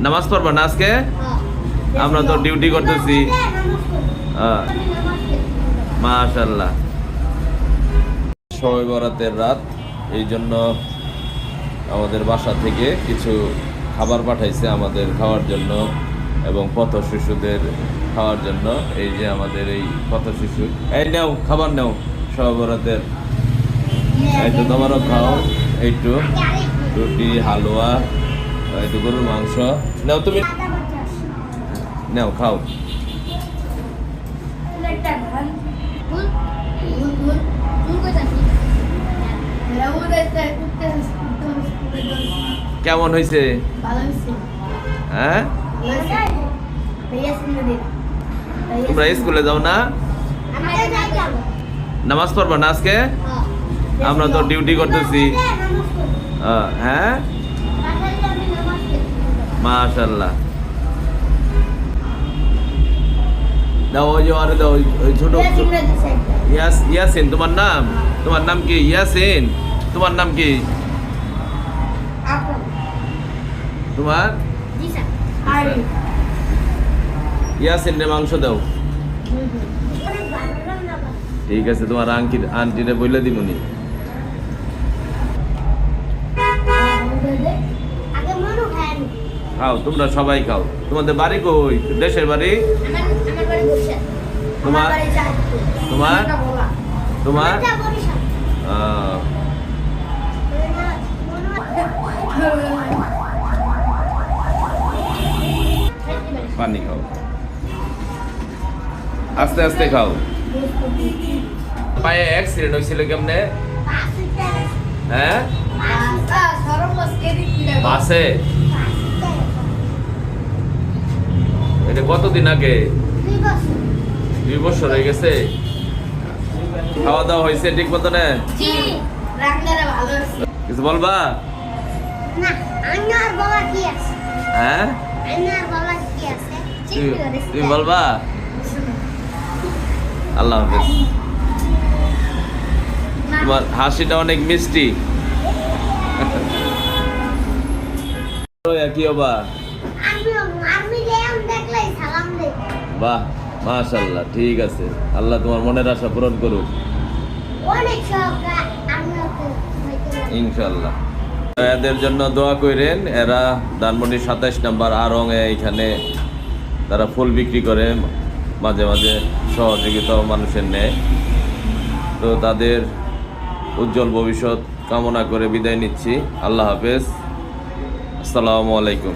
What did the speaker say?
নামাজ পড়বা না আজকে? আমরা তো ডিউটি করতেছি। মাশাআল্লাহ। শবে বরাতের রাত, এই জন্য আমাদের বাসা থেকে কিছু খাবার পাঠাইছে আমাদের খাওয়ার জন্য এবং পথ শিশুদের খাওয়ার জন্য। এই যে আমাদের এই পথ শিশু, এই নাও খাবার নাও শবে বরাতের। একটু তোমারও খাও, একটু রুটি, হালুয়া, একটু গরুর মাংস নাও, তুমি নাও খাও। কেমন হয়েছে? হ্যাঁ, তোমরা স্কুলে যাও না? নামাজ পড়বা না আজকে? আমরা তো ডিউটি করতেছি। হ্যাঁ, মাশাআল্লাহ। দাও, ওই যে আরে দাও, ওই ছোট ইয়াসিন। তোমার নাম? তোমার নাম কি? ইয়াসিন। তোমার নাম কি? তোমার ইয়াসিন রে মাংস দাও। ঠিক আছে, তোমার আন্টিরে বলে দিবনি। খাও, তোমরা সবাই খাও। তোমাদের বাড়ি কই? দেশের বাড়ি? তোমার তোমার তোমার পানি খাও, আস্তে আস্তে খাও। পায়ে অ্যাক্সিডেন্ট হয়েছিল কেমনে? হ্যাঁ, বাসে। এটা কতদিন আগে? 2 বছর হয়ে গেছে। খাওয়া দাওয়া হয়েছে ঠিক মতো? না কিছু বলবা? হ্যাঁ, তুমি বলবা? আল্লাহ হাফেজ। তোমার হাসিটা অনেক মিষ্টি। কি হবা? বাহ, মাশাআল্লাহ। ঠিক আছে, আল্লাহ তোমার মনের আশা পূরণ করুক ইনশাআল্লাহ। এদের জন্য দোয়া করেন। এরা ধানমন্ডি 27 নম্বর আরং এইখানে তারা ফুল বিক্রি করে, মাঝে মাঝে সহযোগিতা মানুষের নেয়। তো তাদের উজ্জ্বল ভবিষ্যৎ কামনা করে বিদায় নিচ্ছি। আল্লাহ হাফেজ, আসসালামু আলাইকুম।